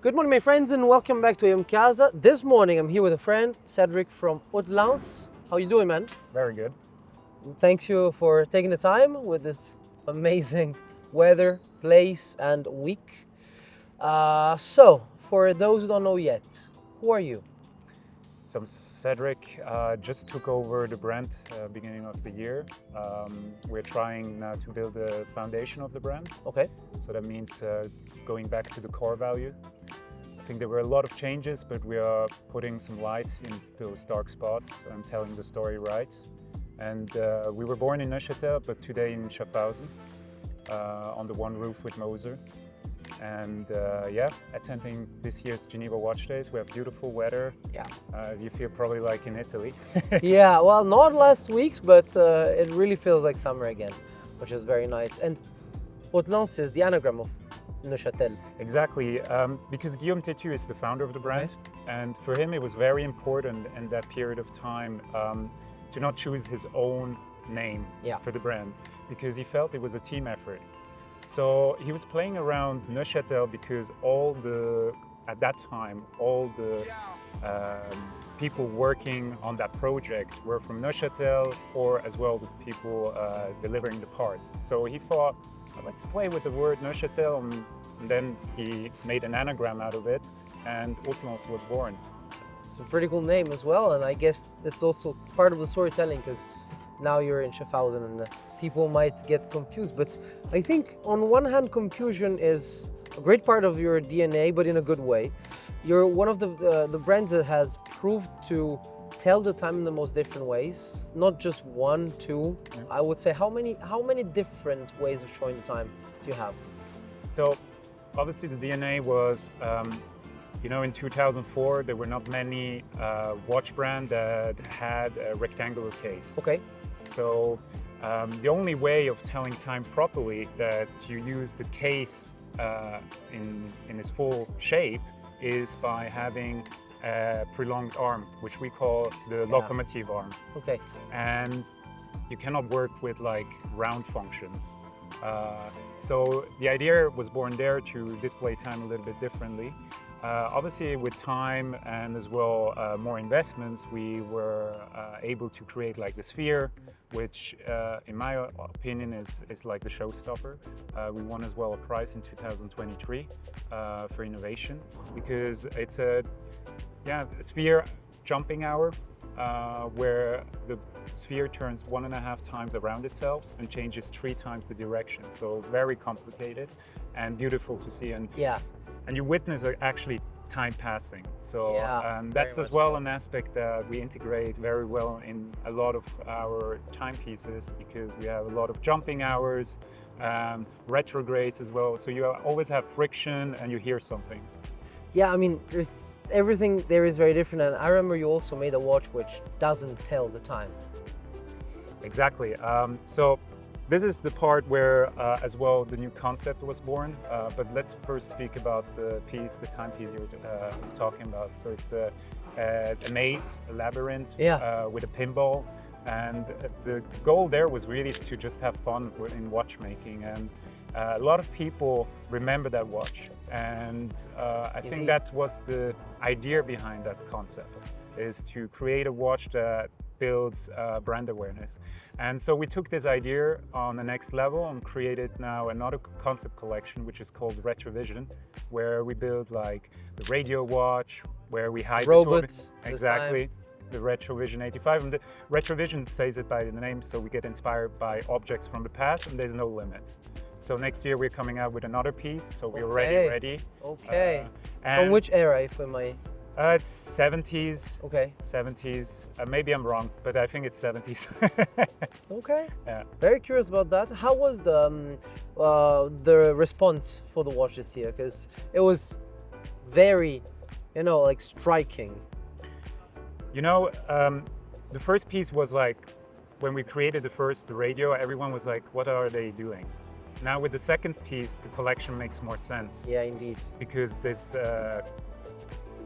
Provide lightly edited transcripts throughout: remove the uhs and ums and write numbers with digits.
Good morning, my friends, and welcome back to AM Casa. This morning, I'm here with a friend, Cedric from Haute-Lens. How you doing, man? Very good. Thanks you for taking the time with this amazing weather, place, and week. So, for those who don't know yet, who are you? So I'm Cedric, just took over the brand beginning of the year. We're trying now to build the foundation of the brand. Okay. So that means going back to the core value. I think there were a lot of changes, but we are putting some light in those dark spots and telling the story right. And we were born in Neuchâtel, but today in Schaffhausen, on the one roof with Moser. And attending this year's Geneva Watch Days. We have beautiful weather. Yeah. You feel probably like in Italy. Yeah, well, not last week, but it really feels like summer again, which is very nice. And Haute-Lens is the anagram of Neuchâtel. Exactly, because Guillaume Tétu is the founder of the brand, and for him it was very important in that period of time to not choose his own name for the brand, because he felt it was a team effort. So he was playing around Neuchâtel because at that time, all the people working on that project were from Neuchâtel, or as well the people delivering the parts. So he thought, let's play with the word Neuchâtel, and then he made an anagram out of it, and Haute-Lens was born. It's a pretty cool name as well, and I guess it's also part of the storytelling because now you're in Schaffhausen and people might get confused. But I think on one hand, confusion is a great part of your DNA, but in a good way. You're one of the brands that has proved to tell the time in the most different ways, not just one, two. Yeah. I would say how many different ways of showing the time do you have? So obviously the DNA was, in 2004 there were not many watch brands that had a rectangular case. Okay. So the only way of telling time properly that you use the case in its full shape is by having a prolonged arm, which we call the locomotive arm. Okay. And you cannot work with like round functions. So the idea was born there to display time a little bit differently. Obviously with time and as well more investments, we were able to create like the sphere, which in my opinion is like the showstopper. We won as well a prize in 2023 for innovation, because it's a sphere jumping hour where the sphere turns 1.5 times around itself and changes 3 times the direction. So very complicated and beautiful to see. And you witness actually time passing. So that's as well an aspect that we integrate very well in a lot of our timepieces, because we have a lot of jumping hours, retrogrades as well. So you always have friction and you hear something. Yeah, I mean, everything there is very different, and I remember you also made a watch which doesn't tell the time. Exactly. So this is the part where, as well, the new concept was born. But let's first speak about the timepiece you were talking about. So it's a maze, a labyrinth with a pinball. And the goal there was really to just have fun in watchmaking. And a lot of people remember that watch. And I think that was the idea behind that concept, is to create a watch that builds brand awareness. And so we took this idea on the next level and created now another concept collection, which is called Retrovision, where we build like the radio watch, where we hide robots. Exactly. The Retrovision 85, and the Retrovision says it by the name, so we get inspired by objects from the past, and there's no limit. So next year we're coming out with another piece, so we're already ready. Okay. From which era, if I may? It's 70s. Okay. 70s. Maybe I'm wrong, but I think it's 70s. Okay. Yeah. Very curious about that. How was the response for the watch this year? Because it was very, like striking. The first piece was like, when we created the radio, everyone was like, what are they doing? Now with the second piece, the collection makes more sense. Yeah, indeed. Because there's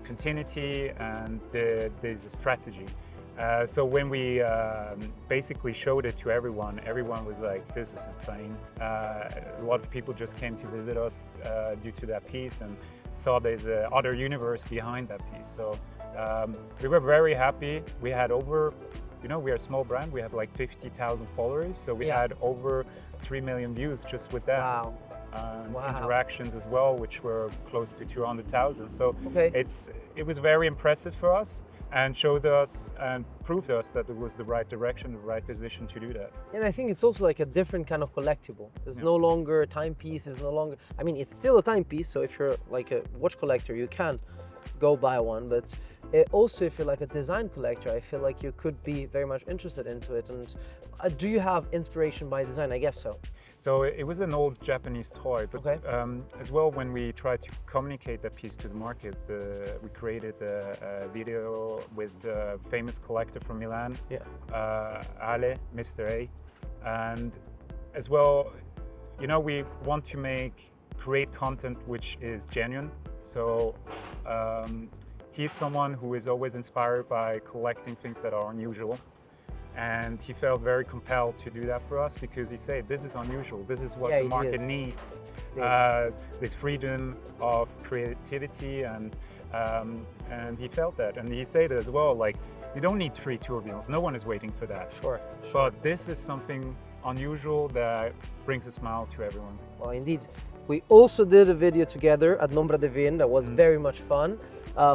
continuity and there's a strategy. So when we basically showed it to everyone was like, this is insane. A lot of people just came to visit us due to that piece, and saw there's a other universe behind that piece. So we were very happy. We had over, we are a small brand. We have like 50,000 followers. So we had over 3 million views just with that. Wow. Interactions as well, which were close to 200,000. So Okay. it was very impressive for us and showed us and proved us that it was the right direction, the right decision to do that. And I think it's also like a different kind of collectible. It's no longer a timepiece. It's no longer. I mean, it's still a timepiece. So if you're like a watch collector, you can go buy one. But also, if you're like a design collector, I feel like you could be very much interested into it. And do you have inspiration by design? I guess so. So it was an old Japanese toy, but as well, when we tried to communicate that piece to the market, we created a video with the famous collector from Milan, Ale, Mr. A, and as well, we want to create content which is genuine. So he's someone who is always inspired by collecting things that are unusual. And he felt very compelled to do that for us because he said, this is unusual, this is what the market needs. This freedom of creativity, and he felt that. And he said as well, like, you don't need 3 tourbillons, no one is waiting for that. Sure. But this is something unusual that brings a smile to everyone. Well, indeed. We also did a video together at L'Ombra di Vin that was very much fun.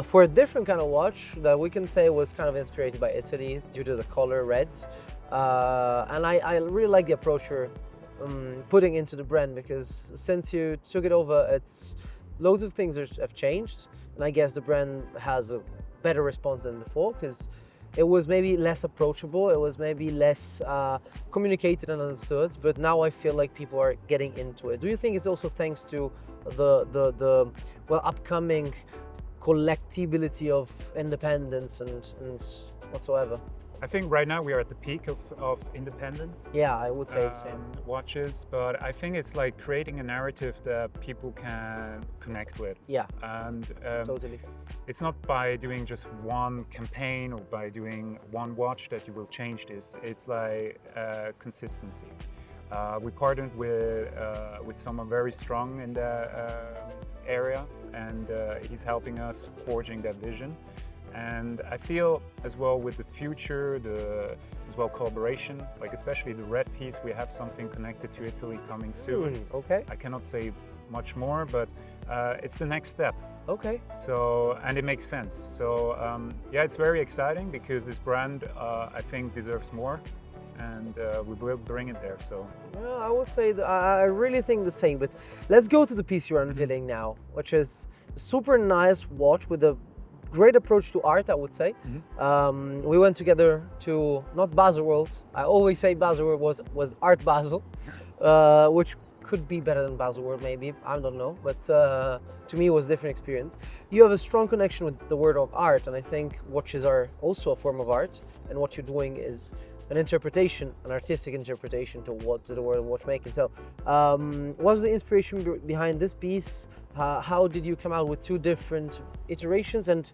For a different kind of watch that we can say was kind of inspired by Italy due to the color red. And I really like the approach you're putting into the brand, because since you took it over, loads of things have changed. And I guess the brand has a better response than before, because it was maybe less approachable, it was maybe less communicated and understood, but now I feel like people are getting into it. Do you think it's also thanks to the upcoming collectibility of independence and whatsoever? I think right now we are at the peak of independence. Yeah, I would say the same. Watches, but I think it's like creating a narrative that people can connect with. Yeah, and totally. It's not by doing just one campaign or by doing one watch that you will change this. It's like consistency. We partnered with someone very strong in the area, and he's helping us forging that vision. And I feel as well with the future, as well collaboration, like especially the red piece, we have something connected to Italy coming soon. Okay. I cannot say much more, but it's the next step. Okay. So, and it makes sense. So yeah, it's very exciting because this brand, I think, deserves more, and we will bring it there. So well, I would say that I really think the same. But let's go to the piece you're unveiling now, which is a super nice watch with a great approach to art, I would say. We went together to not Baselworld. I always say Baselworld was Art Basel, which could be better than Baselworld maybe, I don't know, but to me it was a different experience. You have a strong connection with the world of art, and I think watches are also a form of art, and what you're doing is an interpretation, an artistic interpretation to the world of watchmaking. So what was the inspiration behind this piece? How did you come out with 2 different iterations? And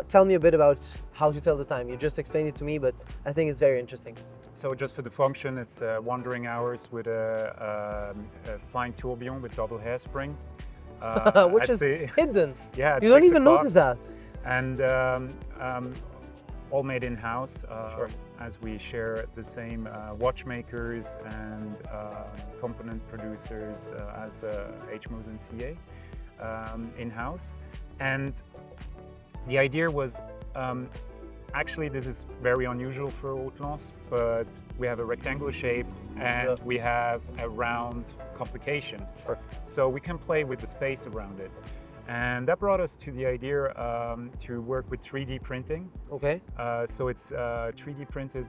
tell me a bit about how to tell the time. You just explained it to me, but I think it's very interesting. So just for the function, it's wandering hours with a flying tourbillon with double hairspring. Which is hidden. Yeah, you don't even notice that. And all made in-house, Sure. as we share the same watchmakers and component producers as HMOS and CA in-house. And the idea was, actually this is very unusual for Haute-Lance, but we have a rectangular shape and we have a round complication. Sure. So we can play with the space around it. And that brought us to the idea to work with 3D printing. Okay. So it's 3D printed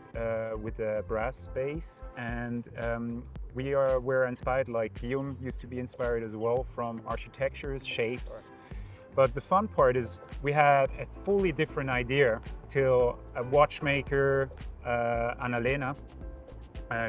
with a brass base, and we're inspired, like Guillaume used to be inspired as well, from architectures, shapes. Sure. But the fun part is we had a fully different idea till a watchmaker, Annalena,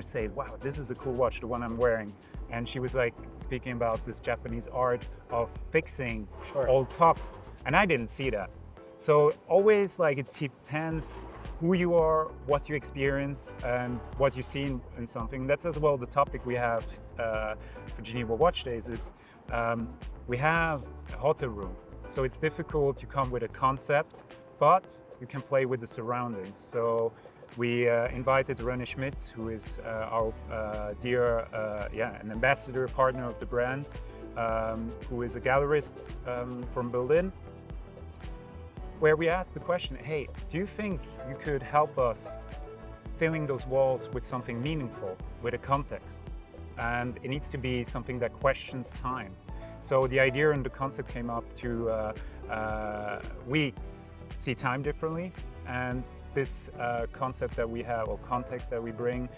said, wow, this is a cool watch, the one I'm wearing. And she was like speaking about this Japanese art of fixing old cups, and I didn't see that. So always, like, it depends who you are, what you experience, and what you see in something. That's as well the topic we have for Geneva Watch Days is we have a hotel room. So it's difficult to come with a concept, but you can play with the surroundings. So we invited René Schmidt, who is our dear, an ambassador, partner of the brand, who is a gallerist from Berlin, where we asked the question, hey, do you think you could help us filling those walls with something meaningful, with a context? And it needs to be something that questions time. So the idea and the concept came up to, we see time differently, and this concept that we have, or context that we bring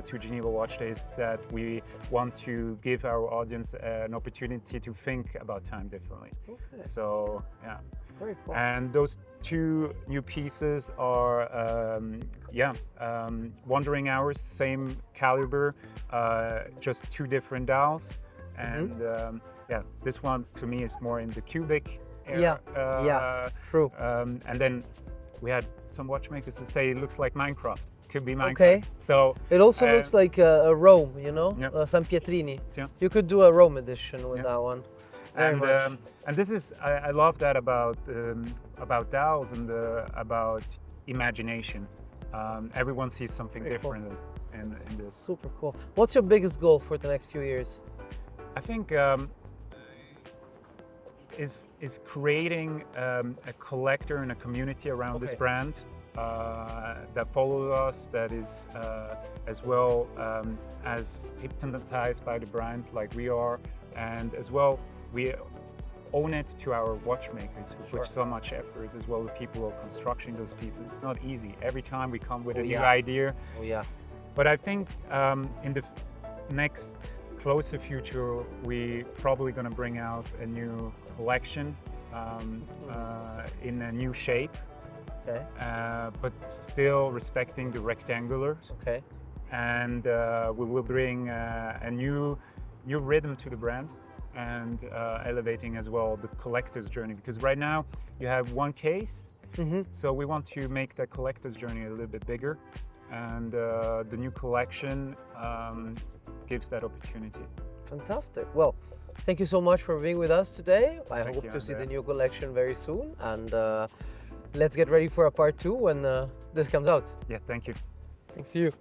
to Geneva Watch Days, that we want to give our audience an opportunity to think about time differently. Okay. So, yeah. Very cool. And those two new pieces are, Wandering Hours, same caliber, just two different dials. And this one to me is more in the cubic area. True. And then we had some watchmakers who say it looks like Minecraft. Could be Minecraft. Okay. So it also looks like a Rome, you know, Yeah. San Pietrini. Yeah. You could do a Rome edition with Yeah. that one. Very much. And this is I love that about dials and about imagination. Everyone sees something Very cool. different in this. Super cool. What's your biggest goal for the next few years? I think is creating a collector and a community around this Okay. brand that follows us, that is as well as hypnotized by the brand like we are, and as well we own it to our watchmakers who put so much effort, as well the people who are constructing those pieces. It's not easy. Every time we come with a new idea. Oh yeah. But I think in the next closer future, we probably going to bring out a new collection in a new shape, Okay. but still respecting the rectangulars. Okay. And we will bring a new rhythm to the brand, and elevating as well the collector's journey, because right now you have one case. So we want to make that collector's journey a little bit bigger, and the new collection gives that opportunity. Fantastic. Well, thank you so much for being with us today. I Thank hope you, to see the Andrea. new collection very soon, and let's get ready for a part 2 when this comes out. Yeah, thank you. Thanks to you.